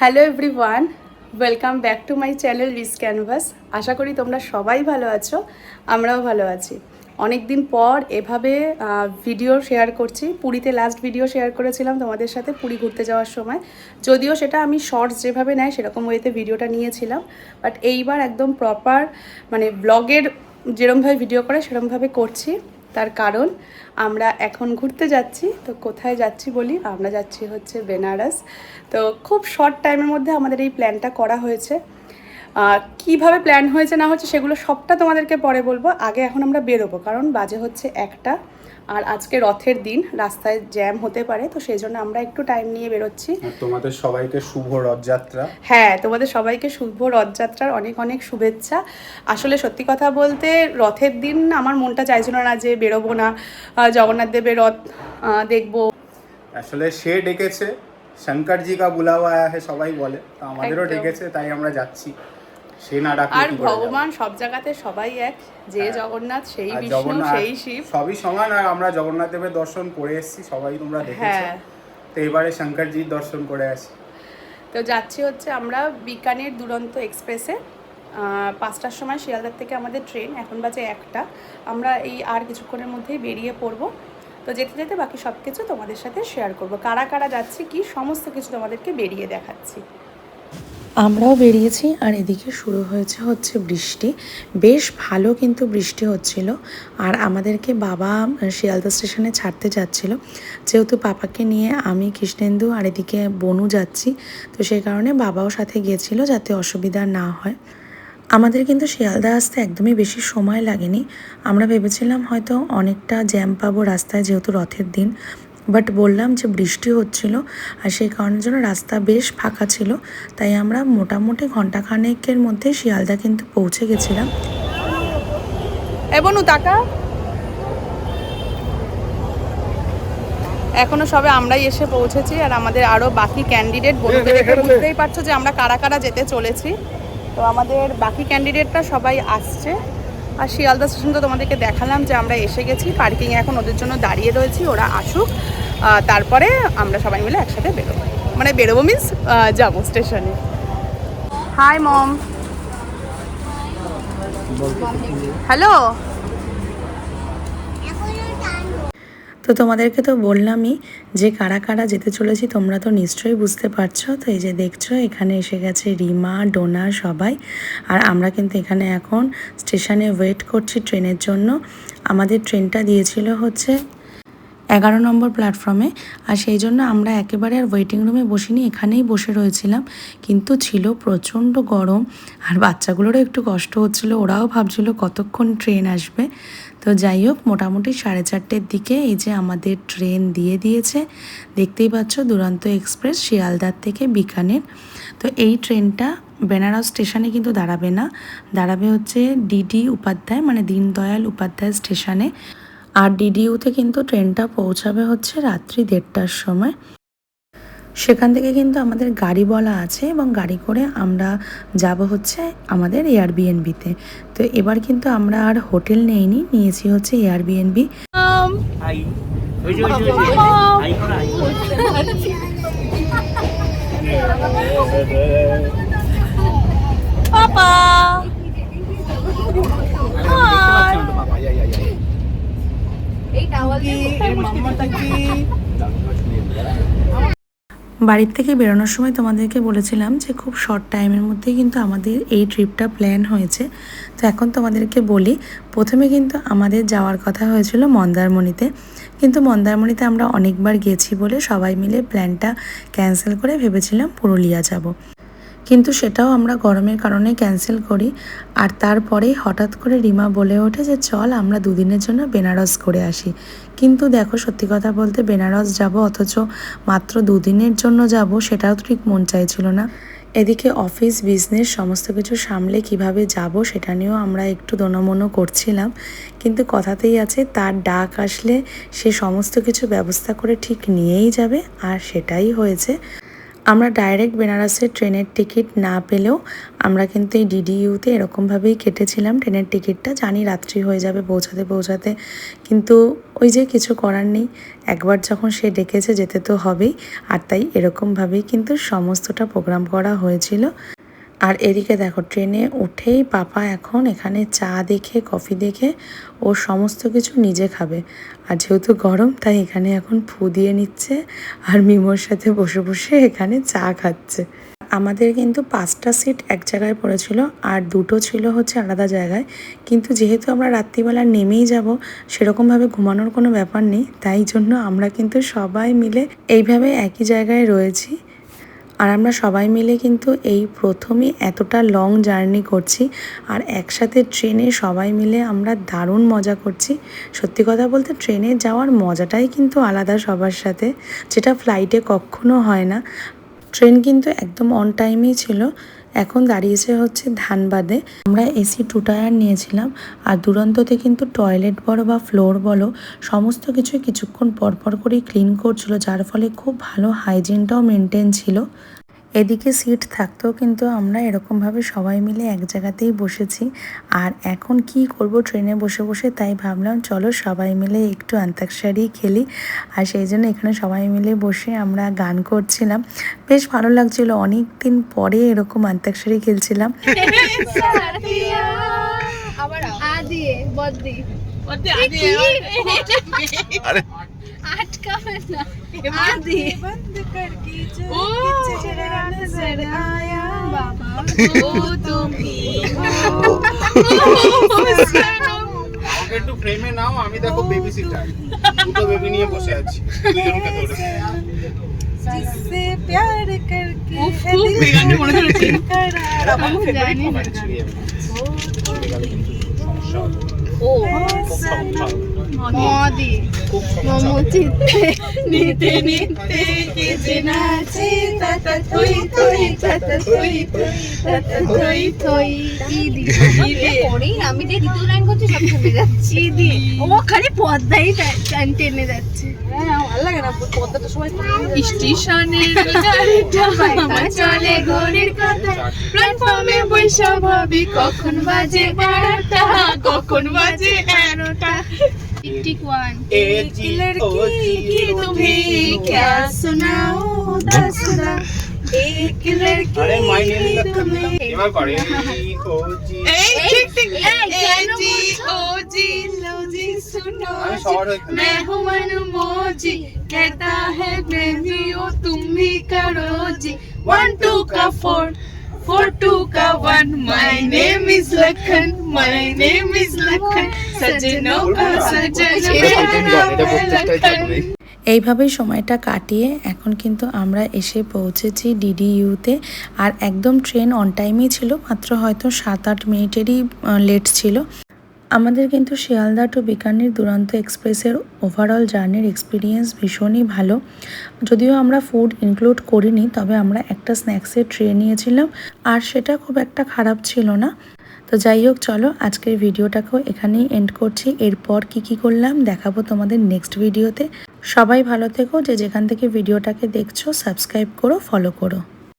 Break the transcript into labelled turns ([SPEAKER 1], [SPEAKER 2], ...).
[SPEAKER 1] Hello everyone, welcome back to my channel রিস canvas. আশা করি তোমরা সবাই ভালো আছো, আমরাও ভালো আছি। অনেক দিন পর এভাবে ভিডিও শেয়ার করছি। পুরীতে লাস্ট ভিডিও শেয়ার করেছিলাম তোমাদের সাথে পুরী ঘুরতে যাওয়ার সময়, যদিও সেটা আমি শর্টস যেভাবে নেয় সেরকম ওয়েতে ভিডিওটা নিয়েছিলাম, বাট এইবার একদম প্রপার মানে ব্লগের যেরমভাবে ভিডিও করে সেরমভাবে করছি। তার কারণ আমরা এখন ঘুরতে যাচ্ছি। তো কোথায় যাচ্ছি বলি, আমরা যাচ্ছি হচ্ছে বেনারস। তো খুব শর্ট টাইমের মধ্যে আমাদের এই প্ল্যানটা করা হয়েছে। কিভাবে প্ল্যান হয়েছে না হচ্ছে সেগুলো সবটা তোমাদেরকে পরে বলবো। আগে এখন আমরা বেরোবো, কারণ বাজে হচ্ছে 1টা, আর আজকে রথের দিন, রাস্তায় জ্যাম হতে পারে, তো সেই জন্য আমরা একটু টাইম নিয়ে বেরোচ্ছি।
[SPEAKER 2] তোমাদের সবাইকে শুভ রথযাত্রা।
[SPEAKER 1] হ্যাঁ, তোমাদের সবাইকে শুভ রথযাত্রার অনেক অনেক শুভেচ্ছা। আসলে সত্যি কথা বলতে রথের দিন আমার মনটা চাইছিল না যে বেরোবো না, জগন্নাথ দেবের রথ দেখবো।
[SPEAKER 2] আসলে সে ডেকেছে, শঙ্কর জি কা বুলাওয়া আয়া হে সবাই বলে, তো আমাদেরও
[SPEAKER 1] একদম।
[SPEAKER 2] ডেকেছে, তাই আমরা যাচ্ছি। সে না ডাকলে
[SPEAKER 1] আর
[SPEAKER 2] কি করে যাবো?
[SPEAKER 1] ভগবান সব জায়গাতে সবাই এক, যে
[SPEAKER 2] হ্যাঁ।
[SPEAKER 1] জগন্নাথ সেই
[SPEAKER 2] আর
[SPEAKER 1] বিষ্ণু
[SPEAKER 2] জগন্নাথ
[SPEAKER 1] সেই শিব।
[SPEAKER 2] সবই সমান, আর আমরা জগন্নাথ দেবের দর্শন করে এসেছি, সবাই তোমরা দেখেছো।
[SPEAKER 1] হ্যাঁ,
[SPEAKER 2] তো এবারে শঙ্কর জির দর্শন করে আসি।
[SPEAKER 1] তো যাচ্ছি হচ্ছে আমরা বিকানের দুরন্ত এক্সপ্রেসে। 5টার সময় শিয়ালদার থেকে আমাদের ট্রেন, এখন বাজে 1টা। আমরা এই আর কিছুক্ষণের মধ্যেই বেরিয়ে পড়বো। তো যেতে যেতে বাকি সব কিছু তোমাদের সাথে শেয়ার করব, কারা কারা যাচ্ছি কি সমস্ত কিছু তোমাদেরকে বেরিয়ে দেখাচ্ছি।
[SPEAKER 3] আমরাও বেরিয়েছি, আর এদিকে শুরু হচ্ছে বৃষ্টি। বেশ ভালো কিন্তু বৃষ্টি হচ্ছিল। আর আমাদেরকে বাবা শিয়ালদা স্টেশনে ছাড়তে যাচ্ছিল, যেহেতু পাপাকে নিয়ে আমি, কৃষ্ণেন্দু আর এদিকে বনু যাচ্ছি, তো সেই কারণে বাবাও সাথে গিয়েছিল যাতে অসুবিধা না হয়। আমাদের কিন্তু শিয়ালদা আসতে একদমই বেশি সময় লাগেনি। আমরা ভেবেছিলাম হয়তো অনেকটা জ্যাম পাবো রাস্তায়, যেহেতু রথের দিন, বাট বললাম যে বৃষ্টি হচ্ছিল, আর সেই কারণের জন্য রাস্তা বেশ ফাঁকা ছিল। তাই আমরা মোটামুটি ঘন্টাখানেকের মধ্যে শিয়ালদা কিন্তু পৌঁছে গেছিলাম।
[SPEAKER 1] এবনু টাকা এখনো সবে আমরাই এসে পৌঁছেছি, আর আমাদের আরও বাকি ক্যান্ডিডেট, বন্ধুদের দেখে বুঝতেই পারছো যে আমরা কারা কারা যেতে চলেছি। তো আমাদের বাকি ক্যান্ডিডেটরা সবাই আসছে। আর শিয়ালদা স্টেশন তো তোমাদেরকে দেখালাম যে আমরা এসে গেছি, পার্কিংয়ে এখন ওদের জন্য দাঁড়িয়ে রয়েছি, ওরা আসুক, তারপরে আমরা সবাই মিলে একসাথে বেরোবো। মানে বেরোবো মিন্স যাবো স্টেশনে। হাই মম। হ্যালো।
[SPEAKER 3] তো তোমাদেরকে তো বললামই যে কারা কারা যেতে চলেছি, তোমরা তো নিশ্চয়ই বুঝতে পারছো। তো এই যে দেখছো এখানে এসে গেছে রিমা, ডোনা সবাই। আর আমরা কিন্তু এখানে এখন স্টেশনে ওয়েট করছি ট্রেনের জন্য। আমাদের ট্রেনটা দিয়েছিল হচ্ছে 11 নম্বর প্ল্যাটফর্মে, আর সেই জন্য আমরা একেবারে আর ওয়েটিং রুমে বসিনি, এখানেই বসে রয়েছিলাম। কিন্তু ছিল প্রচণ্ড গরম, আর বাচ্চাগুলোরও একটু কষ্ট হচ্ছিল, ওরাও ভাবছিল কতক্ষণ ট্রেন আসবে। তো যাই হোক, মোটামুটি 4:30-র দিকে এই যে আমাদের ট্রেন দিয়ে দিয়েছে। দেখতেই পাচ্ছ দুরন্ত এক্সপ্রেস শিয়ালদার থেকে বিকানের। তো এই ট্রেনটা বেনারস স্টেশনে কিন্তু দাঁড়াবে না, দাঁড়াবে হচ্ছে ডিডি উপাধ্যায়, মানে দীনদয়াল উপাধ্যায় স্টেশনে। আর ডিডিইউতে কিন্তু ট্রেনটা পৌঁছাবে হচ্ছে রাত্রি 1:30টার সময়। সেখান থেকে কিন্তু আমাদের গাড়ি বলা আছে, এবং গাড়ি করে আমরা যাব হচ্ছে আমাদের এয়ারবিএনবিতে। তো এবার কিন্তু আমরা আর হোটেল নিয়েছি হচ্ছে এয়ারবিএনবি।
[SPEAKER 1] পাপা
[SPEAKER 3] বাড়ির থেকে বেরোনোর সময় তোমাদেরকে বলেছিলাম যে খুব শর্ট টাইমের মধ্যেই কিন্তু আমাদের এই ট্রিপটা প্ল্যান হয়েছে। তো এখন তোমাদেরকে বলি, প্রথমে কিন্তু আমাদের যাওয়ার কথা হয়েছিল মন্দারমণিতে, কিন্তু মন্দারমণিতে আমরা অনেকবার গেছি বলে সবাই মিলে প্ল্যানটা ক্যান্সেল করে ভেবেছিলাম পুরুলিয়া যাব। কিন্তু সেটাও আমরা গরমের কারণে ক্যান্সেল করি। আর তারপরেই হঠাৎ করে রিমা বলে ওঠে যে চল আমরা 2 দিনের জন্য বেনারস করে আসি। কিন্তু দেখো, সত্যি কথা বলতে বেনারস যাব, অথচ মাত্র 2 দিনের জন্য যাব, সেটাও তো ঠিক মন চাইছিল না। এদিকে অফিস বিজনেস সমস্ত কিছু সামলে কিভাবে যাব সেটা নিয়েও আমরা একটু দোনমনো করছিলাম। কিন্তু কথাতেই আছে, তার ডাক আসলে সে সমস্ত কিছু ব্যবস্থা করে ঠিক নিয়েই যাবে, আর সেটাই হয়েছে। আমরা ডাইরেক্ট বেনারসের ট্রেনের টিকিট না পেলেও আমরা কিন্তু এই ডিডিইউতে এরকমভাবেই কেটেছিলাম ট্রেনের টিকিটটা। জানি রাত্রি হয়ে যাবে পৌঁছাতে, কিন্তু ওই যে কিছু করার নেই, একবার যখন সে ডেকেছে যেতে তো হবেই। আর তাই এরকমভাবেই কিন্তু সমস্তটা প্রোগ্রাম করা হয়েছিল। আর এদিকে দেখো ট্রেনে উঠেই পাপা এখন এখানে চা দেখে কফি দেখে ও সমস্ত কিছু নিজে খাবে। আর যেহেতু গরম তাই এখানে এখন ফু দিয়ে নিচ্ছে আর মিমোর সাথে বসে বসে এখানে চা খাচ্ছে। আমাদের কিন্তু 5টা সিট এক জায়গায় পড়েছিল আর 2টো ছিল হচ্ছে আলাদা জায়গায়, কিন্তু যেহেতু আমরা রাত্রিবেলা নেমেই যাব সেরকমভাবে ঘুমানোর কোনো ব্যাপার নেই, তাই জন্য আমরা কিন্তু সবাই মিলে এইভাবে একই জায়গায় রয়েছি। আর আমরা সবাই মিলে কিন্তু এই প্রথমই এতটা লং জার্নি করছি আর একসাথে ট্রেনে সবাই মিলে আমরা দারুণ মজা করছি। সত্যি কথা বলতে ট্রেনে যাওয়ার মজাটাই কিন্তু আলাদা সবার সাথে, যেটা ফ্লাইটে কখনো হয় না। ট্রেন কিন্তু একদম অন টাইমেই ছিল। এখন দাঁড়িয়েছে হচ্ছে ধানবাদে। আমরা এসি 2 টায়ার নিয়েছিলাম আর দুরন্ততে কিন্তু টয়লেট বলো বা ফ্লোর বলো সমস্ত কিছু কিছুক্ষণ পরপর করেই ক্লিন করছিল, যার ফলে খুব ভালো হাইজিনটাও মেনটেন ছিল। এদিকে সিট থাকতেও কিন্তু আমরা এরকমভাবে সবাই মিলে এক জায়গাতেই বসেছি। আর এখন কি করব ট্রেনে বসে বসে, তাই ভাবলাম চলো সবাই মিলে একটু অন্তাক্ষরী খেলি। আর সেই জন্য এখানে সবাই মিলে বসে আমরা গান করছিলাম, বেশ ভালো লাগছিল। অনেক দিন পরে এরকম অন্তাক্ষরী খেলছিলাম।
[SPEAKER 2] একটু ফ্রেমে নাও, আমি দেখো বেবি সিটার, দুটো বেবি নিয়ে বসে আছি দুজনকে ধরে।
[SPEAKER 4] जिससे प्यार करके
[SPEAKER 1] নিতে নিতে কেজে নাচে তাতা থই থই তাতা থই থই তাতা থই থই
[SPEAKER 5] আমি যে দ্বিতীয় লাইন করছি সব থেমে যাচ্ছি দি ও খালি পদ্মাই টেনে যাচ্ছে।
[SPEAKER 4] হ্যাঁ ভালো লাগে না পদ্মাটা সময়
[SPEAKER 1] স্টেশনের গাড়িটা আমার চলে ঘড়ির কাঁটা, প্ল্যাটফর্মে বৈশা ভাবি কখন বাজে 12টা কখন বাজে 11টা।
[SPEAKER 5] টিক 1
[SPEAKER 2] एक
[SPEAKER 1] लड़की की तुम्हें क्या सुनाओ दसदा, एक लड़की
[SPEAKER 2] अरे मायने नहीं
[SPEAKER 1] की
[SPEAKER 2] लगता
[SPEAKER 1] तुम्हें
[SPEAKER 2] এবার করে ও জি
[SPEAKER 1] ठीक ठीक जी ओ जी लो जी सुनो
[SPEAKER 2] আমি শহর হয়ে খেলি।
[SPEAKER 1] मैं हूँ मनमोजी कहता है बेबी ओ तुम भी करो जी 1 2 का 4 4 2 का 1 my name is Lakhan my name is Lakhan सजनों का सजन
[SPEAKER 3] এইভাবেই সময়টা কাটিয়ে এখন কিন্তু আমরা এসে পৌঁছেছি ডিডিইউতে। আর একদম ট্রেন অন টাইমেই ছিল, মাত্র হয়তো 7-8 মিনিটেরই লেট ছিল। আমাদের কিন্তু শিয়ালদা টু বিকানির দুরন্ত এক্সপ্রেসের ওভারঅল জার্নির এক্সপিরিয়েন্স ভীষণই ভালো। যদিও আমরা ফুড ইনক্লুড করিনি, তবে আমরা একটা স্ন্যাক্সের ট্রে নিয়েছিলাম আর সেটা খুব একটা খারাপ ছিল না। তো যাই হোক, চলো আজকের ভিডিওটাকেও এখানেই এন্ড করছি। এরপর কি করলাম দেখাবো তোমাদের নেক্সট ভিডিওতে। সবাই ভালো থেকো, যে যেখান থেকে ভিডিওটাকে দেখছো সাবস্ক্রাইব করো, ফলো করো।